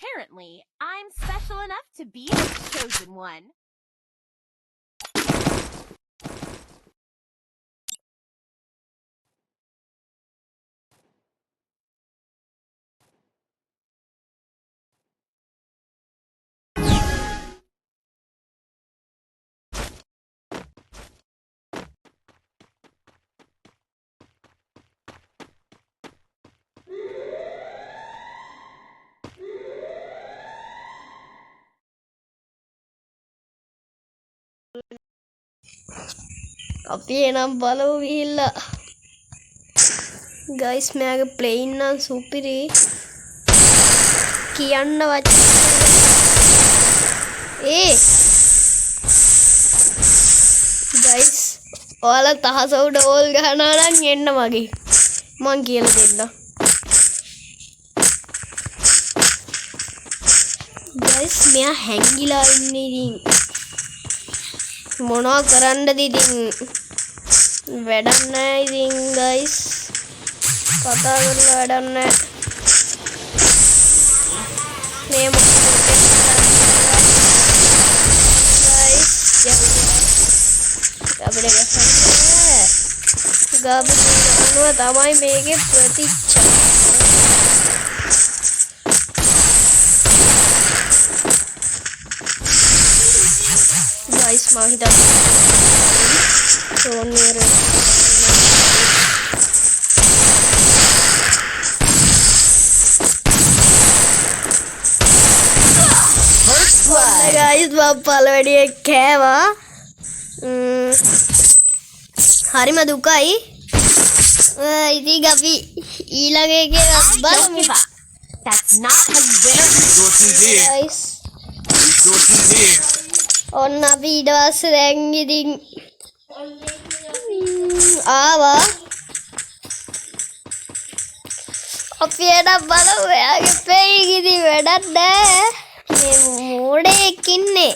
Apparently, I'm special enough to be the chosen one. අපි එනම් බලමු ගිහිල්ලා ගයිස් මෙයාගේ ප්ලේන් නම් සුපිරි කියන්න වචන ගයිස් ඔයාලා තහස උඩ ඕල් ගහනවා නම් එන්න මගේ මං කියලා දෙන්නම් ගයිස් මෙයා හැංගිලා ඉන්නේ ඉතින් මොනවා කරන්නද ඉතින් වැඩක් නැහැ ඉතින් ගයිස් කතා කරලා වැඩක් නැහැ මේ ගයිස් අපිට ගාබුනුව තමයි මේකේ ප්‍රතිචාර guys mau kita sonir guys bapak lagi kewa hari madukai ini gapi hilang ke Don't give up. That's not how you win. guys ඔන්න අපි ඊට පස්සේ දැන් ඉතින් ආවා අපි එනම් බලමු එයාගේ පෙයින් ඉතින් වැඩක් නැහැ මේ මෝඩයෙක් ඉන්නේ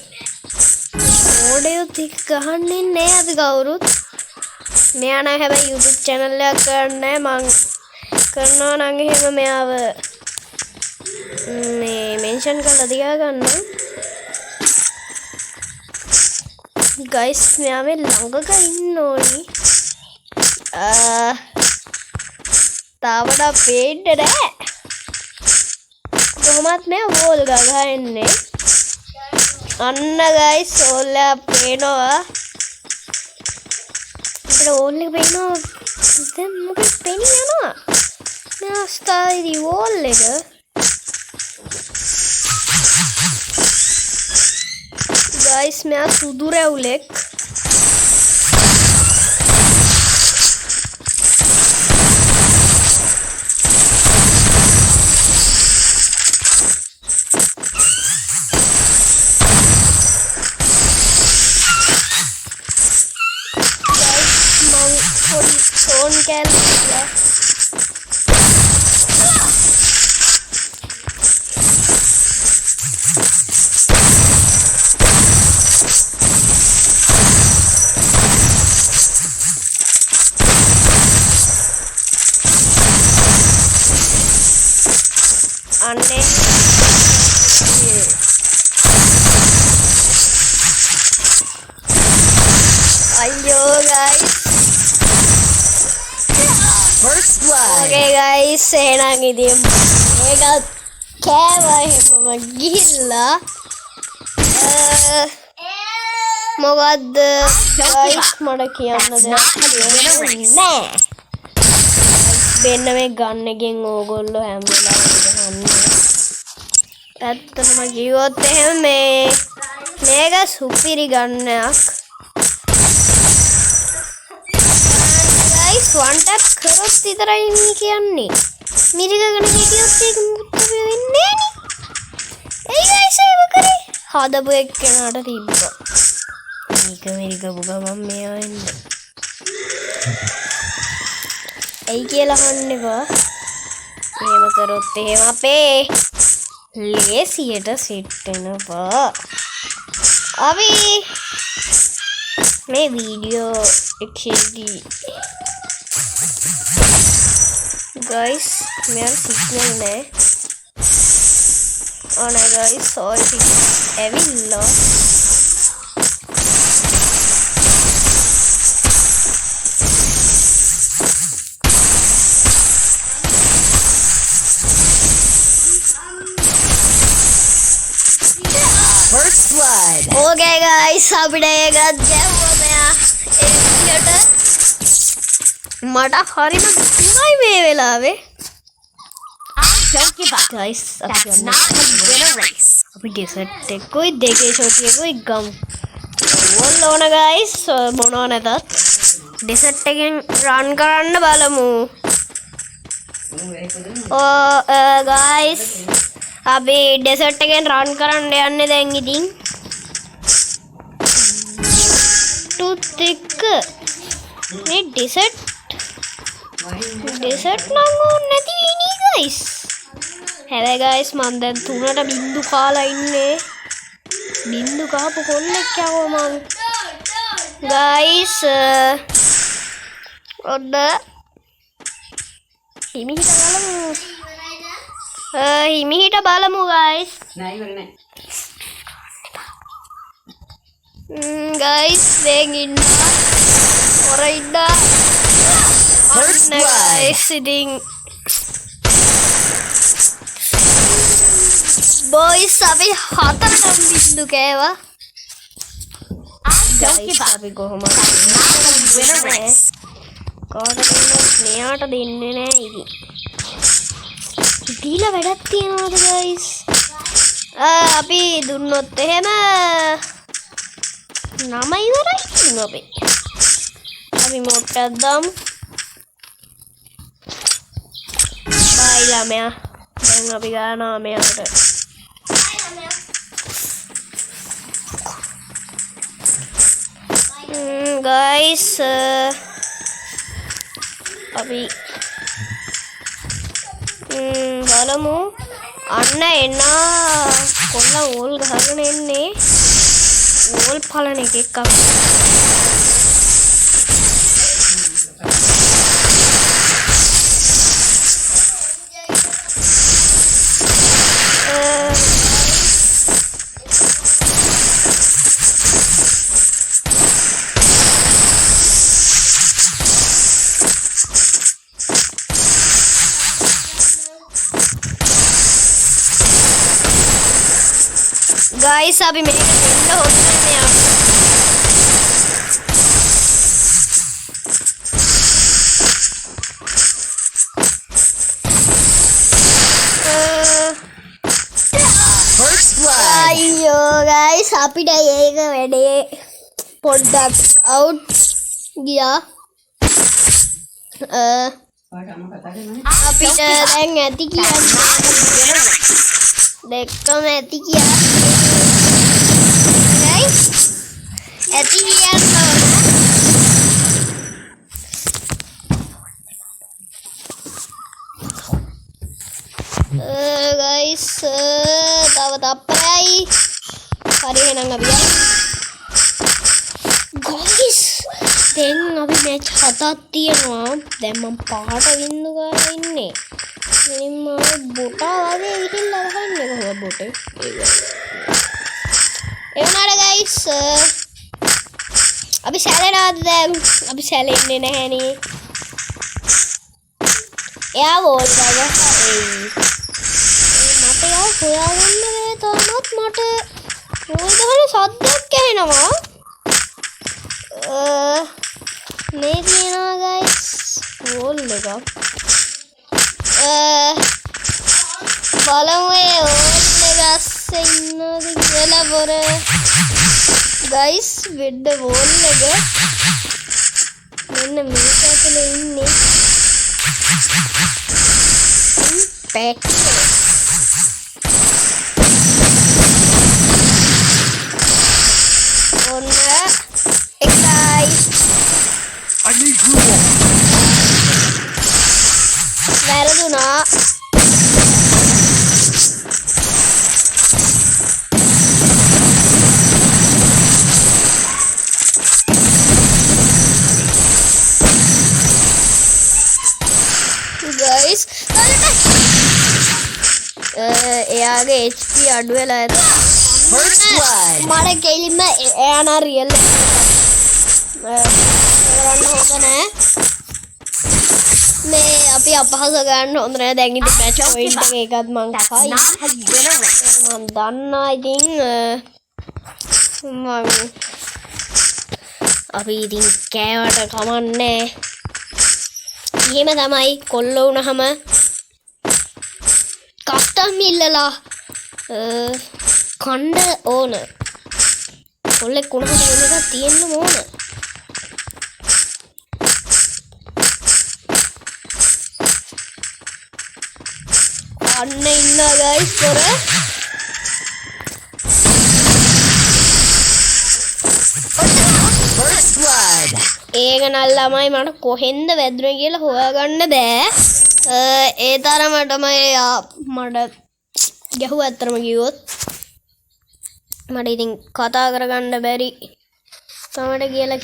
මෝඩයෝ තික ගහන්නේ නැහැ අපි කවුරුත් මෙයා නම් හැබැයි YouTube channel එකක් කරන්නේ මං කරනවා නම් එහෙම මෙයාව මේ මෙන්ෂන් කරලා තියා ගන්න guys මෙයා මේ ළඟක ඉන්න ඕනි තාමට පේන්නේ නැහැ කොහොමත් මෙයා වෝල් ගහලා එන්නේ අන්න guys වෝල් එක පේනවා අපිට වෝල් එක පේනවා දැන් මොකද පේන්නේ යනවා මෙයා ස්ටාරි වෝල් එක guys මෙයා සුදු රැවුලෙක් guys මං පොඩි phone කැල්ලා aneh ayo guys First blood. oke guys senang ini mega kewah mama gila මොකද්ද guys මට කියන්න දෙයක් නෑ බෙන්න මේ ගන්න එකෙන් ඕගොල්ලෝ හැම වෙලාවෙම ගහන්නේ ඇත්තටම කිව්වොත් එහෙම මේක සුපිරි ගන්නයක් guys one tap කරොත් විතරයි මේ කියන්නේ මිරිකගෙන හිටියොත් ඒක මුත්තම වෙන්නේ නෑනේ එයි guys ඒක කරේ හදපු එක්කෙනාට තිබ්බා මේක මිරිකපු ගමන් මෙයා එන්නේ ඇයි කියලා අහන්න එපා. එහෙම කරොත් එහෙම අපේ ලේසියට සෙට් වෙනවා. අපි මේ වීඩියෝ එකේදී guys මෙයා සිග්නල් නැහැ. අනේ ගයිස් ඔය ටික ඇවිල්ලා First blood. ඕකේ ගයිස් අපිට ඒක ගැහුවා මෙයා එකට මට හරිම දුකයි මේ වෙලාවේ Don't give up. Guys That's not how you win a race. අපි ඩෙසර්ට් එකකුයි දෙකේ ෂොට් එකකුයි ගමු ඕල් ඕන ගයිස් මොනවා නැතත් ඩෙසර්ට් එකෙන් රන් කරන්න බලමු ගයිස් අපි ඩෙසර්ට් එකෙන් රන් කරන්න යන්නේ දැන් ඉතින් ටුත් එක මේ ඩෙසර්ට් නම් ඕනේ නැති වෙන්නේ ගයිස් හැබැයි ගයිස් මම දැන් 3ට බින්දු කාලා ඉන්නේ බින්දු කාපු කොල්ලෙක් යවෝ මං ගයිස් ඔන්න හිමිහිට බලමු ගයිස් ගයිස් දැන් ඉන්න හොර ඉන්න First blood. ගයිස් ඉතින් boys අපි 4ට බින්දු කෑවා Don't give up. අපි කොහොමද That's not how you win a race. කාටවත් මෙයාට දෙන්නේ නැහැ ඉතින් දීලා වැඩක් තියනවාද ගයිස් අපි දුන්නොත් එහෙම නම ඉවරයි ඉතින් අපි මොට්ටක් දාමු බයි ළමයා දැන් අපි ගන්නවා මෙයාට ගයිස් අපි බලමු අන්න එන්න කොල්ල ඕල් ගහගෙන එන්නේ ඕල් පලන එකක් අපි guys අපි මේක දෙන්න හොඳයි මෙයාට First blood. අයියෝ guys අපිට ඒක වැඩේ පොඩ්ඩක් අවුට් ගියා අපිට දැන් ඇති කියන්නේ දෙකම ඇති කියන්නේ guys ඇති කියන්නේ guys තව තප්පරයි හරි එහෙනම් අපි guys දැන් අපි මැච් 7ක් තියෙනවා දැන් මම පහට වින්දු ගාලා ඉන්නේ ඉතින් මම බොටා වගේ ගිහිල්ලා ගහන්නේ කොහොමද බොටේ ඒ වුණාට guys අපි සැලෙනවද දැන් අපි සැලෙන්නේ නැහැ නේ එයා වෝල් ගාලා මට යා හොයාගන්න බෑ තාමත් මට වෝල් ගහන සද්දයක් ඇහෙනවා මේ තියෙනවා guys වෝල් එකක් බලමු ඒ වෝල් එක අස්සේ ඉන්නවද කියලා බොර guys වෙද්ද වෝල් එක මෙන්න මේක ඇතුලේ ඉන්නේ පැක් ඔන්න එකයි I need glue wall. වැරදුනා guys එයාගේ HP HP අඩු වෙලා ඇත. First blood. මට කෙලින්ම එයානා රියල් කරන්න හොඳ නෑ. මේ අපි අපහස ගන්න හොඳ නෑ. දැන් ඉතින් මැච් පොයින්ට් එක එකත් මං That's කයි. not how you win a race. මම දන්නා ඉතින් අපි ඉතින් කෑවට කමන්නේ. එහෙම තමයි කොල්ල වුණාම කස්ටම් ඉල්ලලා කණ්ඩ ඕන. කොල්ලෙක් වුණාම මේක තියෙන්න ඕන. අන්න ඉන්නවා guys පොර. First blood. ඒක නල් ළමයි මට කොහෙන්ද වැදුනේ කියලා හොයාගන්න බෑ. ඒ තරමටම මට ගැහුවා අතරම කිව්වොත් මට ඉතින් කතා කරගන්න බැරි තමට කියලා